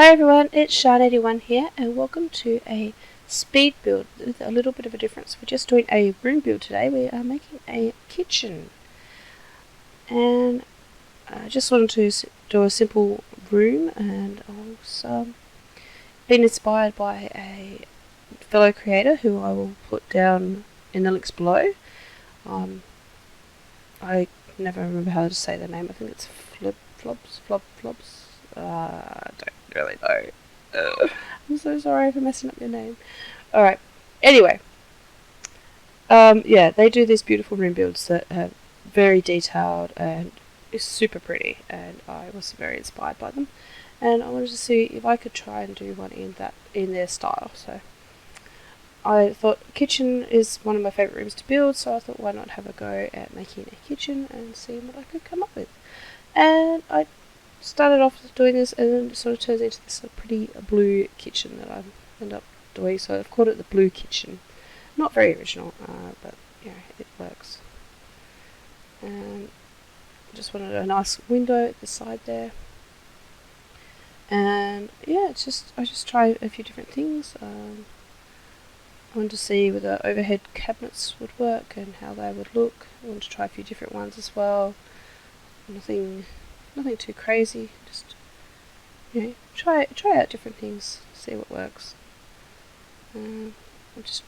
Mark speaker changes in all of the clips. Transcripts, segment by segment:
Speaker 1: Hi everyone, it's Shan81 here and welcome to a speed build with a little bit of a difference. We're just doing a room build today. We are making a kitchen and I just wanted to do a simple room, and I was been inspired by a fellow creator who I will put down in the links below. I never remember how to say the name. I think it's Flobs. I don't really know. I'm so sorry for messing up your name. Alright, anyway. Yeah, they do these beautiful room builds that are very detailed and is super pretty, and I was very inspired by them. And I wanted to see if I could try and do one in their style. So I thought kitchen is one of my favourite rooms to build, so I thought why not have a go at making a kitchen and see what I could come up with. And I started off doing this, and then it sort of turns into this pretty blue kitchen that I end up doing. So I've called it the blue kitchen. Not very original, but yeah, it works. And just wanted a nice window at the side there. And yeah, I just tried a few different things. I wanted to see whether overhead cabinets would work and how they would look. I wanted to try a few different ones as well. Nothing too crazy. Just try out different things, see what works. I'll just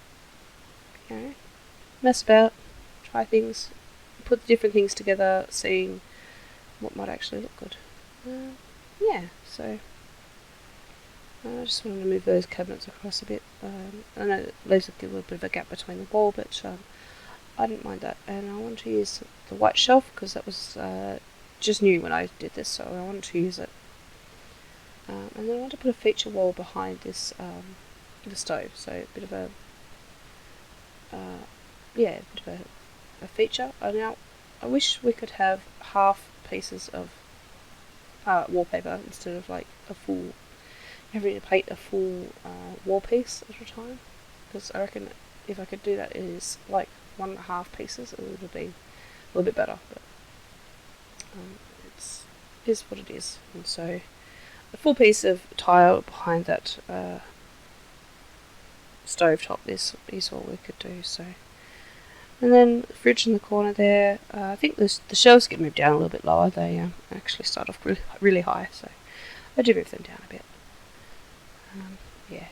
Speaker 1: mess about, try things, put the different things together, seeing what might actually look good. Yeah, so I just wanted to move those cabinets across a bit. I know that leaves a little bit of a gap between the wall, but I didn't mind that. And I wanted to use the white shelf because that was just new when I did this, so I wanted to use it. And then I want to put a feature wall behind this the stove, so a bit of a feature. Now I wish we could have half pieces of wallpaper instead of like having to paint a full wall piece at a time, because I reckon if I could do that, it is like 1.5 pieces, it would be a little bit better. But it is what it is, and so a full piece of tile behind that stove top is what we could do. So, and then the fridge in the corner there. I think the shelves get moved down a little bit lower. They actually start off really high, so I do move them down a bit. Yeah,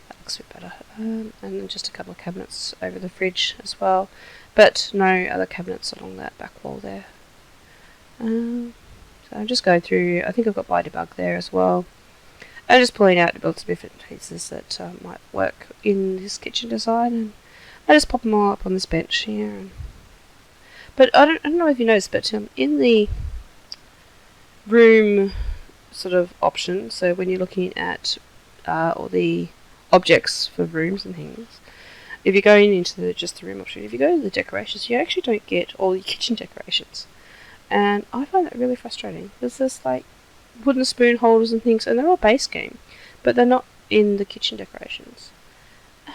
Speaker 1: that looks a bit better. And then just a couple of cabinets over the fridge as well, but no other cabinets along that back wall there. So I'm just going through. I think I've got Bidebug there as well. I'm just pulling out to build some different pieces that might work in this kitchen design, and I just pop them all up on this bench here. But I don't know if you noticed, but in the room sort of option, so when you're looking at all the objects for rooms and things, if you're going into just the room option, if you go to the decorations, you actually don't get all your kitchen decorations. And I find that really frustrating, because there's like wooden spoon holders and things, and they're all base game, but they're not in the kitchen decorations.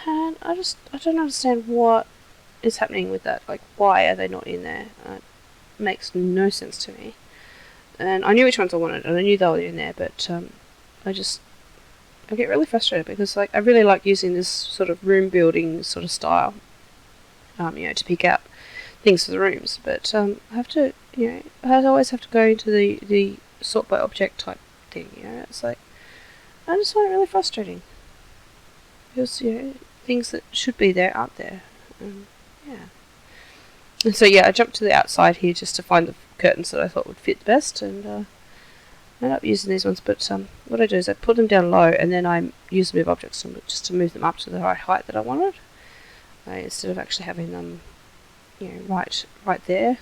Speaker 1: And I don't understand what is happening with that. Like, why are they not in there? It makes no sense to me. And I knew which ones I wanted, and I knew they were in there, but I get really frustrated, because like I really like using this sort of room building sort of style, to pick out things for the rooms. But I have to, I always have to go into the sort by object type thing. It's like I just find it really frustrating, because things that should be there aren't there. Yeah. And so I jumped to the outside here just to find the curtains that I thought would fit the best, and I ended up using these ones. But what I do is I put them down low, and then I use the move objects just to move them up to the right height that I wanted, instead of actually having them, right there.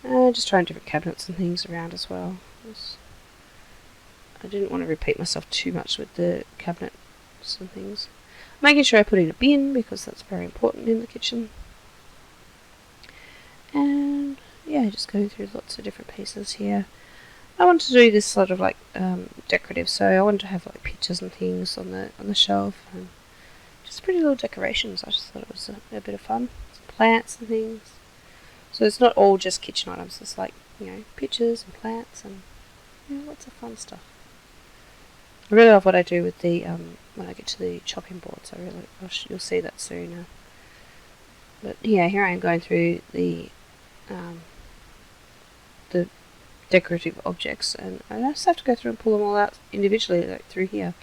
Speaker 1: Just trying different cabinets and things around as well. I didn't want to repeat myself too much with the cabinets and things. Making sure I put in a bin, because that's very important in the kitchen. And just going through lots of different pieces here. I wanted to do this sort of like decorative, so I wanted to have like pictures and things on the shelf, and just pretty little decorations. I just thought it was a bit of fun. Some plants and things. So it's not all just kitchen items. It's like pictures and plants and Yeah, lots of fun stuff. I really love what I do with the when I get to the chopping boards. You'll see that soon. But yeah, here I am going through um, the decorative objects, and I just have to go through and pull them all out individually, like through here,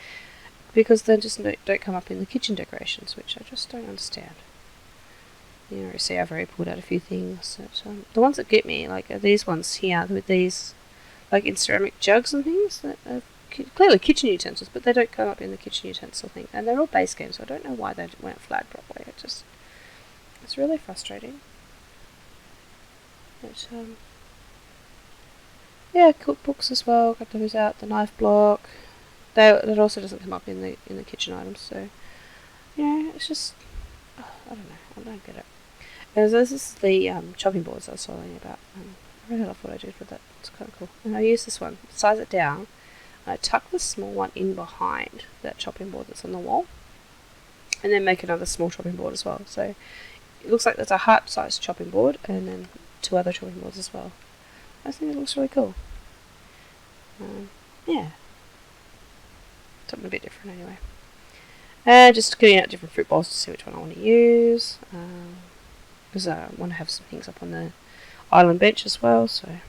Speaker 1: because they just don't come up in the kitchen decorations, which I just don't understand. You know, see, I've already pulled out a few things. The ones that get me, like, are these ones here with these, like, in ceramic jugs and things that are clearly kitchen utensils, but they don't come up in the kitchen utensil thing, and they're all base games, so I don't know why they weren't flagged properly. It's really frustrating. But yeah, cookbooks as well. Got those out. The knife block. That also doesn't come up in the kitchen items. So yeah, it's just I don't know. I don't get it. And so this is the chopping boards I was telling you about. I really love what I did with that. It's kind of cool. And I use this one. Size it down. And I tuck the small one in behind that chopping board that's on the wall, and then make another small chopping board as well. So it looks like there's a heart-sized chopping board, and then 2 other chopping boards as well. I think it looks really cool. Yeah. Something a bit different anyway. Just getting out different fruit bowls to see which one I want to use. Because I want to have some things up on the island bench as well, so. And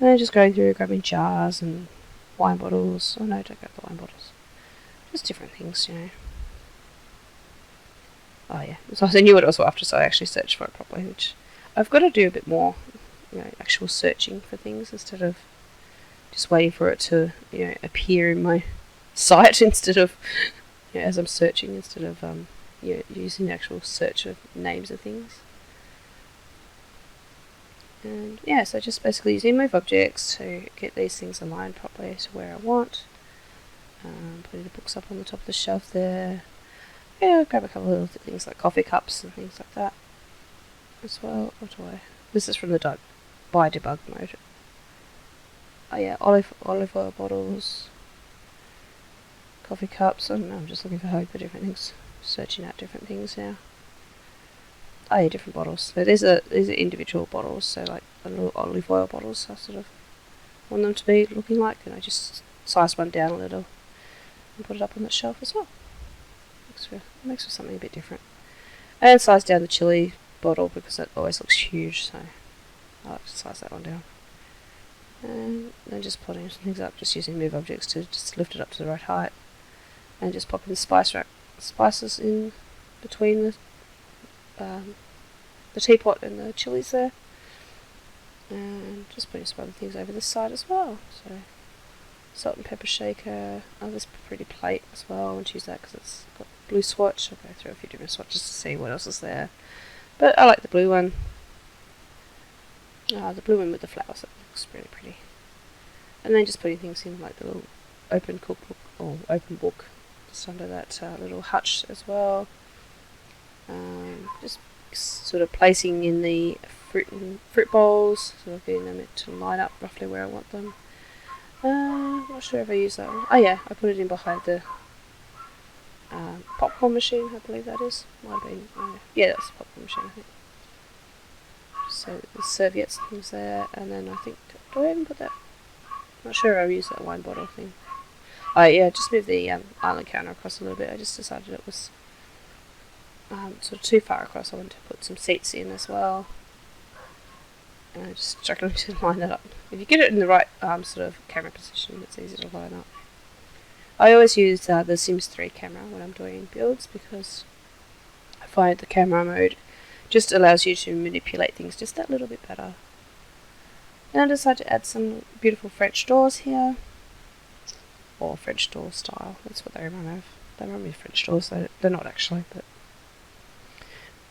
Speaker 1: then just going through, grabbing jars and wine bottles. Oh no, don't grab the wine bottles. Just different things, you know. Oh yeah, so I knew what it was after, so I actually searched for it properly, which I've got to do a bit more, you know, actual searching for things instead of just waiting for it to, you know, appear in my site instead of, you know, as I'm searching, instead of you know, using the actual search of names of things. And yeah, so just basically using move objects to get these things aligned properly to where I want. Putting the books up on the top of the shelf there. Yeah, grab a couple of little things like coffee cups and things like that as well. What do I? This is from the buy debug mode. Oh yeah, olive oil bottles, coffee cups. I don't know. I'm just looking for hope for different things, searching out different things now. Oh yeah, different bottles. So these are individual bottles. So like the little olive oil bottles, I sort of want them to be looking like, and I just size one down a little and put it up on the shelf as well. Makes for something a bit different. And size down the chili bottle because it always looks huge, so I like to size that one down. And then just putting things up, just using move objects to just lift it up to the right height, and just popping the spices in between the teapot and the chilies there, and just putting some other things over this side as well. So salt and pepper shaker. Oh, this pretty plate as well. I want to use that because it's got blue swatch. I'll go through a few different swatches to see what else is there, but I like the blue one. The blue one with the flowers, that looks really pretty. And then just putting things in like the little open cookbook or open book just under that little hutch as well. Just sort of placing in the fruit bowls, sort of getting them to line up roughly where I want them. I'm not sure if I use that one. Oh yeah, I put it in behind the popcorn machine, I believe that is. Might have been, yeah, that's the popcorn machine, I think. So the serviettes and things there, and then I think, do I even put that? Not sure if I use that wine bottle thing. Oh yeah, just move the island counter across a little bit. I just decided it was sort of too far across. I wanted to put some seats in as well. And I'm just struggling to line that up. If you get it in the right sort of camera position, it's easy to line up. I always use the Sims 3 camera when I'm doing builds because I find the camera mode just allows you to manipulate things just that little bit better. And I decided to add some beautiful French doors here. Or French door style, that's what they remind me of. They remind me of French doors, they're not actually, but...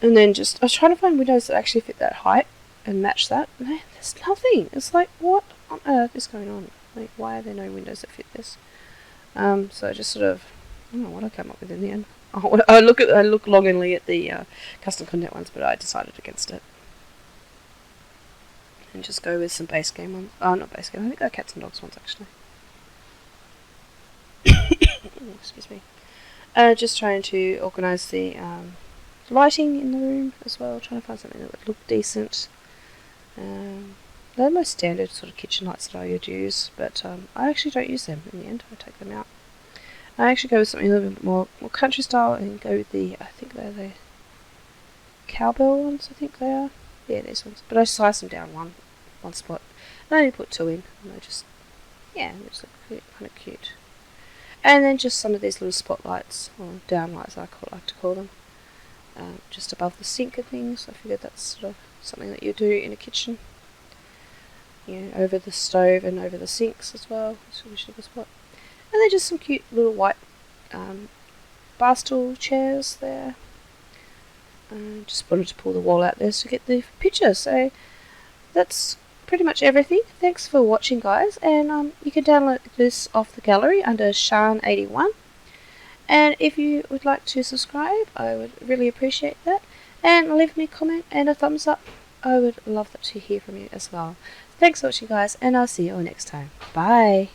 Speaker 1: And then I was trying to find windows that actually fit that height and match that. Man, there's nothing. It's like, what on earth is going on? Like, why are there no windows that fit this? So I just sort of, I don't know what I came up with in the end. I look longingly at the custom content ones, but I decided against it. And just go with some base game ones. Oh, not base game, I think they're cats and dogs ones actually. Excuse me. Just trying to organise the lighting in the room as well, trying to find something that would look decent. they're my standard sort of kitchen lights that I would use, but I actually don't use them in the end. I take them out. I actually go with something a little bit more country style and go with I think they're the cowbell ones, I think they are. Yeah, these ones. But I slice them down one spot. And I only put 2 in, and they just look kind of cute. And then just some of these little spotlights, or downlights I like to call them, just above the sink and things. I figured that's sort of something that you do in a kitchen. Over the stove and over the sinks as well. It's a really good spot. And then just some cute little white bar stool chairs there. Just wanted to pull the wall out there to get the picture. So that's pretty much everything. Thanks for watching, guys. And you can download this off the gallery under Shan81. And if you would like to subscribe, I would really appreciate that. And leave me a comment and a thumbs up. I would love to hear from you as well. Thanks for watching, guys, and I'll see you all next time. Bye.